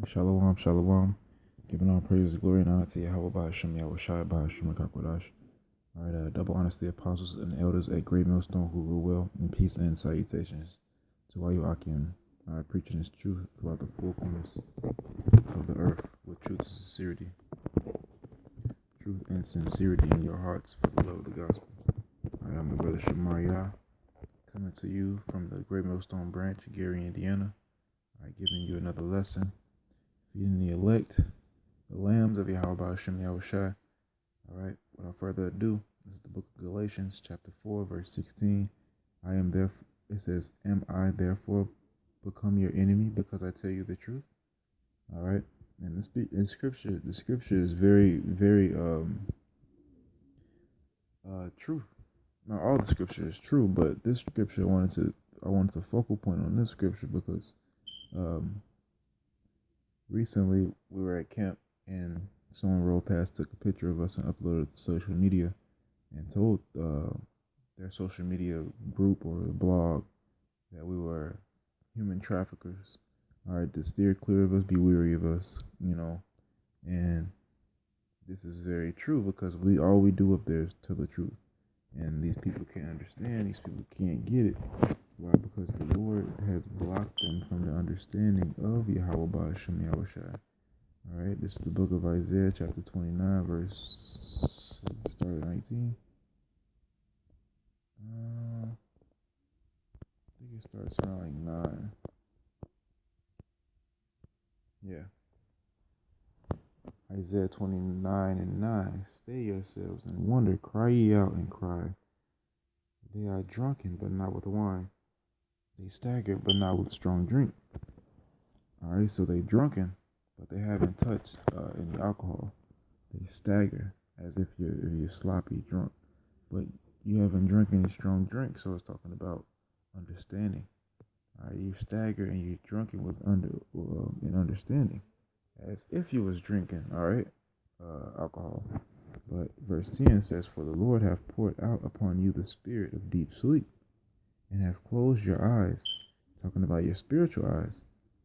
Shalom, shalom. Giving all praise, glory, and honor to Yahweh Bahasham, Yahweh Shai Bahasham, Kakwadash. All right, double honors to the apostles and elders at Great Millstone who rule well, in peace and salutations to Wayu Akim. All right, preaching his truth throughout the four corners of the earth with truth and sincerity in your hearts for the love of the gospel. All right, I'm the brother Shemariah, coming to you from the Great Millstone branch, Gary, Indiana. All right, giving you another lesson, feeding the elect, the lambs of Yahweh Bahasham, Yahweh Shai. All right, without further ado, this is the book of Galatians, chapter 4, verse 16. It says, am I therefore become your enemy because I tell you the truth? All right, and the scripture is very, very true. Now, all the scripture is true, but this scripture I wanted to focal point on this scripture because recently we were at camp and someone rode past, took a picture of us, and uploaded it to social media, and told their social media group or blog that we were human traffickers. All right, to steer clear of us, be weary of us, and this is very true because all we do up there is tell the truth, and these people can't understand. These people can't get it. Why? Because the Lord has blocked them from the understanding of Yahweh Ba'ashem Yahweh Shai. All right, this is the book of Isaiah, chapter 29, verse start at 19. I think it starts around like 9. Yeah. Isaiah 29 and 9. Stay yourselves and wonder, cry ye out and cry. They are drunken, but not with wine. They stagger, but not with strong drink. All right, so they drunken, but they haven't touched any alcohol. They stagger as if you're sloppy drunk, but you haven't drank any strong drink. So it's talking about understanding. All right, you stagger and you're drunken with in understanding, as if you was drinking. All right, alcohol. But verse 10 says, for the Lord hath poured out upon you the spirit of deep sleep, and have closed your eyes. Talking about your spiritual eyes.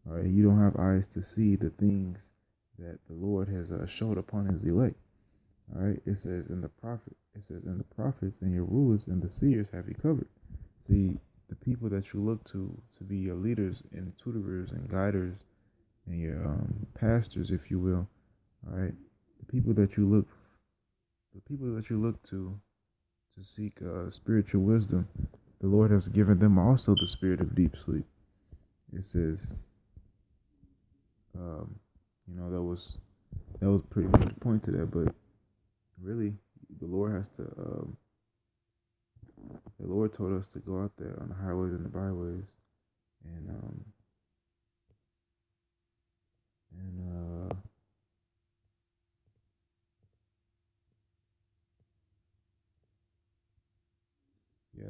All right, you don't have eyes to see the things that the Lord has showed upon his elect. All right, it says in the prophets and your rulers and the seers have you covered. See, the people that you look to be your leaders and tutorers and guiders and your pastors, if you will. All right, the people that you look to seek spiritual wisdom, the Lord has given them also the spirit of deep sleep. It says, that was pretty much the point to that. But really, the Lord told us to go out there on the highways and the byways, and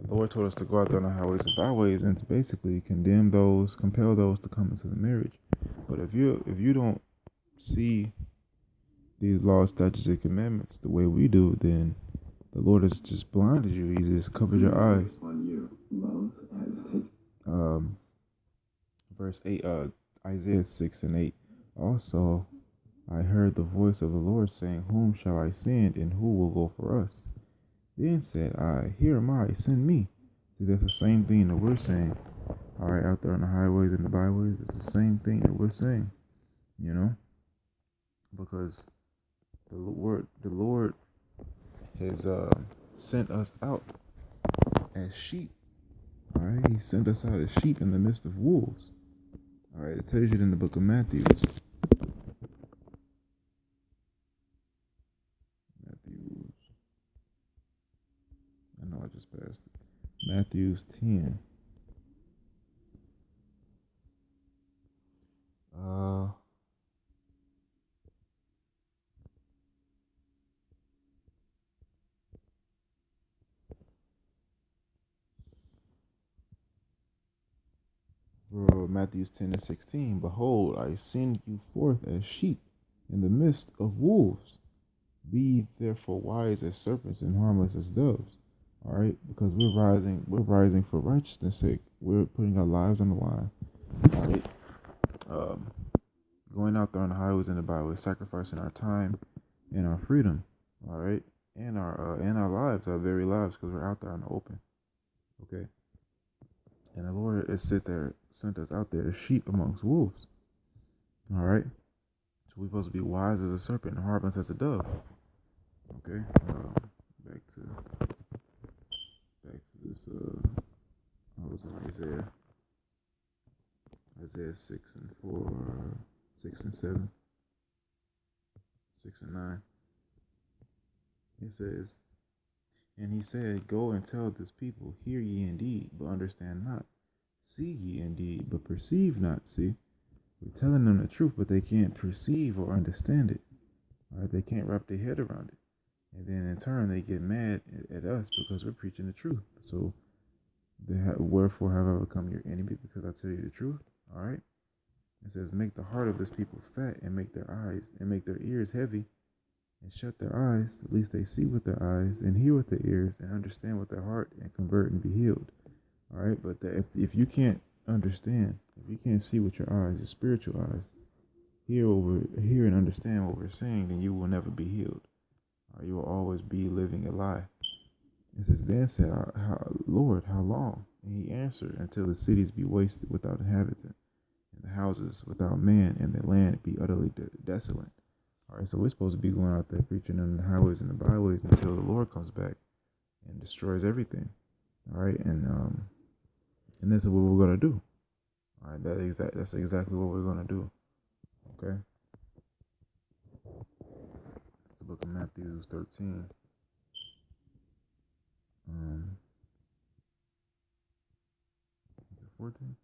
the Lord told us to go out there on the highways and byways and to basically compel those to come into the marriage. But if you don't see these laws, statutes, and commandments the way we do, then the Lord has just blinded you. He just covered your eyes. Verse 8, Isaiah 6 and 8. Also, I heard the voice of the Lord saying, whom shall I send, and who will go for us? Then said I, here am I, send me. See, that's the same thing that we're saying. All right, out there on the highways and the byways, it's the same thing that we're saying, because the Lord has sent us out as sheep. All right, he sent us out as sheep in the midst of wolves. All right, it tells you in the book of Matthew. I know I just passed it. Matthew's 10. Matthew's 10 and 16. Behold, I send you forth as sheep in the midst of wolves. Be therefore wise as serpents and harmless as doves. All right, because we're rising for righteousness' sake. We're putting our lives on the line. All right, going out there on the highways and the byways, sacrificing our time and our freedom, all right, and our lives, our very lives, because we're out there in the open, okay. And the Lord is sent us out there as sheep amongst wolves, all right. So we're supposed to be wise as a serpent and harmless as a dove, okay. Back to this. I was in Isaiah 6:4, 6:7, 6:9. It says, and he said, go and tell this people, hear ye indeed, but understand not. See ye indeed, but perceive not. See, we're telling them the truth, but they can't perceive or understand it. All right, they can't wrap their head around it. And then in turn, they get mad at us because we're preaching the truth. So, wherefore have I become your enemy? Because I tell you the truth. All right. It says, make the heart of this people fat, and make their ears heavy, and shut their eyes. At least they see with their eyes, and hear with their ears, and understand with their heart, and convert and be healed. All right. But if you can't understand, if you can't see with your eyes, your spiritual eyes, hear and understand what we're saying, then you will never be healed. Or you will always be living a lie. It says, then said, Lord, how long? And he answered, until the cities be wasted without inhabitant, and the houses without man, and the land be utterly desolate. All right, so we're supposed to be going out there preaching on the highways and the byways until the Lord comes back and destroys everything. All right, and this is what we're gonna do. All right, that's exactly what we're gonna do. Okay. It's the book of Matthew 13. Is it 14?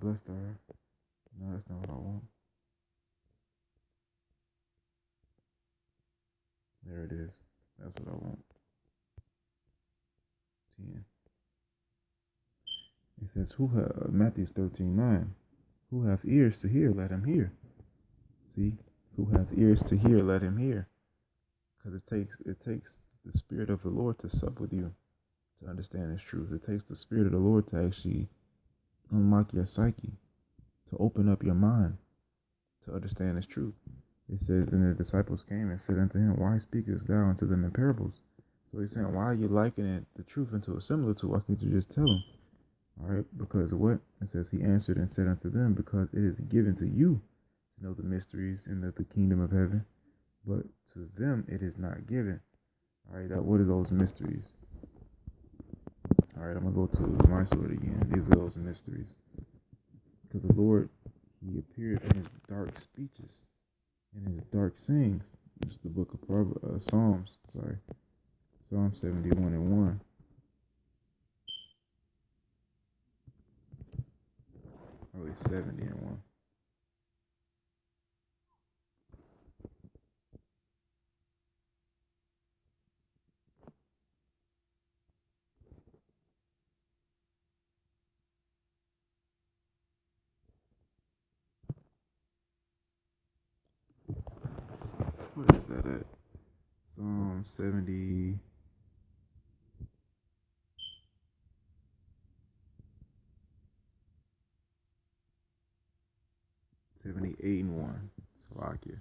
Blessed are. No, that's not what I want. There it is. That's what I want. 10. It says, Matthew 13:9. Who have ears to hear, let him hear. See? Who hath ears to hear, let him hear. Because it takes the Spirit of the Lord to sup with you, to understand His truth. It takes the Spirit of the Lord to actually unlock your psyche, to open up your mind, to understand His truth. It says, and the disciples came and said unto him, why speakest thou unto them in parables? So he's saying, why are you likening the truth into a similitude? Why can't you just tell them? All right, because what? It says, he answered and said unto them, because it is given to you to know the mysteries and the kingdom of heaven, but to them it is not given. All right, what are those mysteries? All right, I'm going to go to my sword again. These are those mysteries. Because the Lord, He appeared in His dark speeches, in His dark sayings. It's the book of Psalms, Psalm 71:1. Or at least 70:1. Where is that at? Psalm 70. 78:1. Slovakia.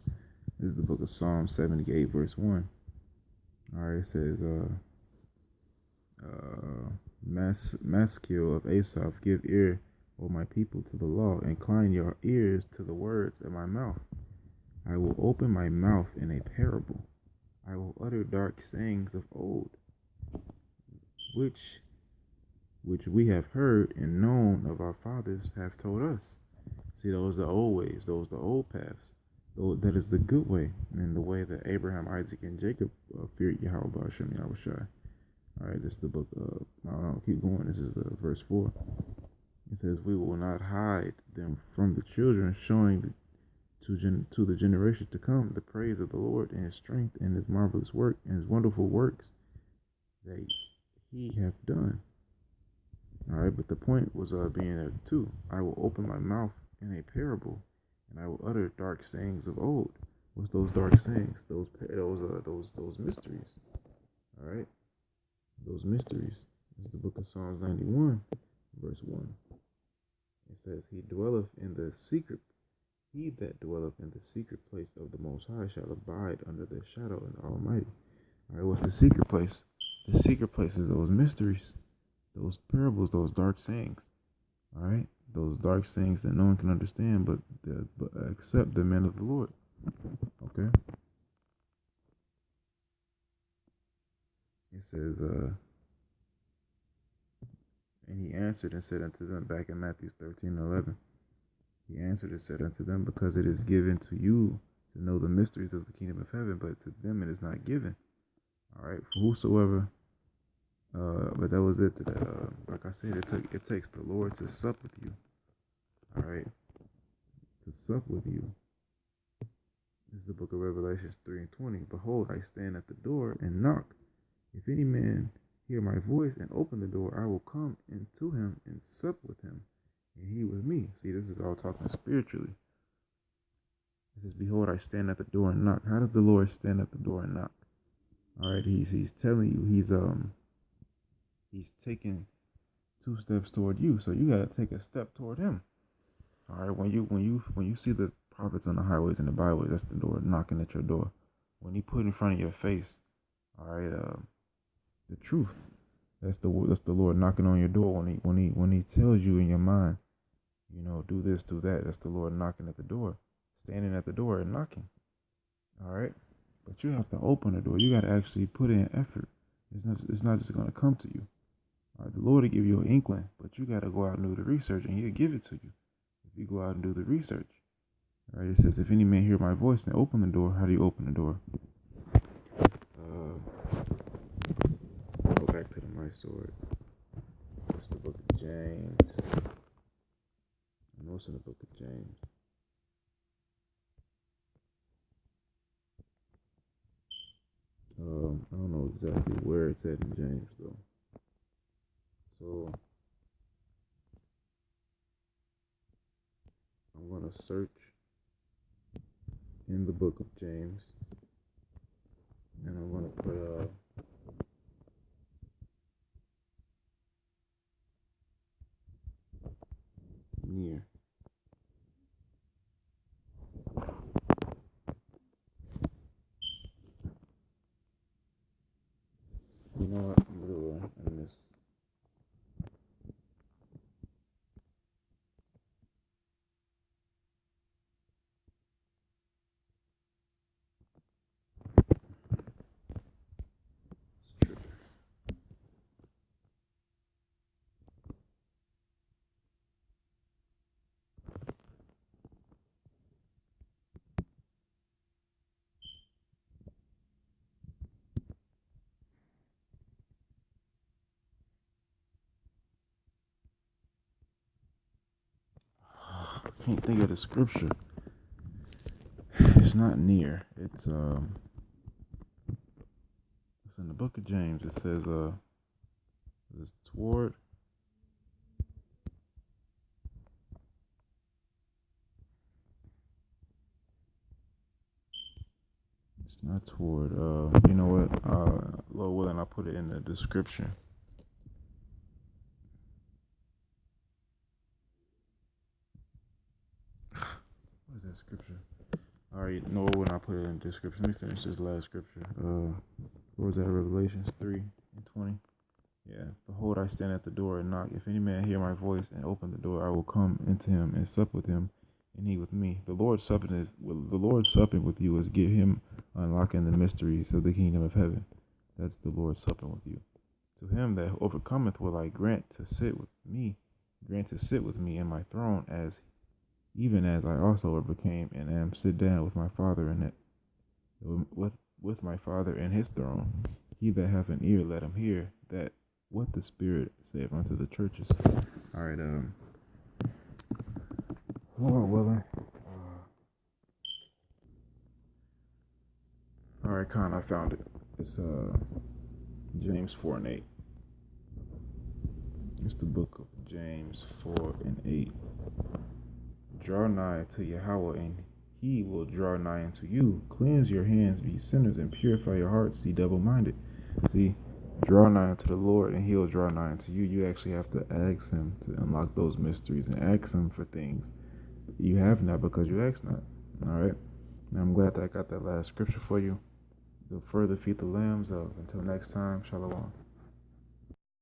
This is the book of Psalm 78, verse 1. All right, it says, Maskil of Asaph, give ear, O my people, to the law. Incline your ears to the words of my mouth. I will open my mouth in a parable. I will utter dark sayings of old, which we have heard and known of our fathers have told us. See, those are the old ways. Those are the old paths. That is the good way, and the way that Abraham, Isaac, and Jacob feared Yahweh Hashem Yahushai. All right, this is the book of, I don't know, keep going. This is verse 4. It says, we will not hide them from the children, showing to the generation to come the praise of the Lord and His strength and His marvelous work and His wonderful works that He hath done. All right, but the point was being at 2. I will open my mouth in a parable, and I will utter dark sayings of old. What's those dark sayings? Those mysteries. All right, those mysteries. This is the book of Psalms 91, verse 1. It says, He that dwelleth in the secret place of the Most High shall abide under the shadow of the Almighty. All right, what's the secret place? The secret place is those mysteries, those parables, those dark sayings. All right, those dark sayings that no one can understand, but except the men of the Lord. Okay. It says, and he answered and said unto them, back in Matthew 13:11. He answered and said unto them, because it is given to you to know the mysteries of the kingdom of heaven, but to them it is not given. All right, for whosoever. But that was it. Like I said, it takes the Lord to sup with you. All right, to sup with you. This is the book of Revelations 3:20. Behold, I stand at the door and knock. If any man hear my voice and open the door, I will come into him and sup with him, and he with me. See, this is all talking spiritually. It says, behold, I stand at the door and knock. How does the Lord stand at the door and knock? All right, he's telling you, he's taking 2 steps toward you, so you got to take a step toward him. All right, when you see the prophets on the highways and the byways, that's the Lord knocking at your door. When he put in front of your face, all right, the truth, that's the Lord knocking on your door. When he tells you in your mind, do this, do that, that's the Lord knocking at the door, standing at the door and knocking. All right, but you have to open the door. You got to actually put in effort. It's not just going to come to you. All right, the Lord will give you an inkling, but you got to go out and do the research, and He'll give it to you if you go out and do the research. All right, it says, if any man hear my voice and open the door, how do you open the door? Go back to my sword. It's the book of James. I know it's in the book of James. I don't know exactly where it's at in James though. So I'm gonna search in the book of James, and I'm gonna put near. You know what? I'm gonna do this. I can't think of the scripture. It's not near. It's in the book of James. It says it's toward. It's not toward. You know what? Lord willing, I'll put it in the description. What is that scripture? All right, no, when I put it in the description, let me finish this last scripture. Where was that? Revelations 3:20. Yeah. Behold, I stand at the door and knock. If any man hear my voice and open the door, I will come into him and sup with him, and he with me. The Lord supping with you is get him unlocking the mysteries of the kingdom of heaven. That's the Lord supping with you. To him that overcometh will I grant to sit with me in my throne, even as I also overcame and am sit down with my Father in it, with my Father in His throne. He that hath an ear, let him hear that what the Spirit saith unto the churches. All right, Lord willing. All right, Con, I found it. It's James 4:8. It's the book of James 4:8. Draw nigh to Yahweh, and He will draw nigh unto you. Cleanse your hands, be sinners, and purify your hearts, be double-minded. See, draw nigh unto the Lord, and He'll draw nigh unto you. You actually have to ask Him to unlock those mysteries and ask Him for things you have not because you ask not. All right. And I'm glad that I got that last scripture for you. You'll further feed the lambs of. Until next time, Shalom.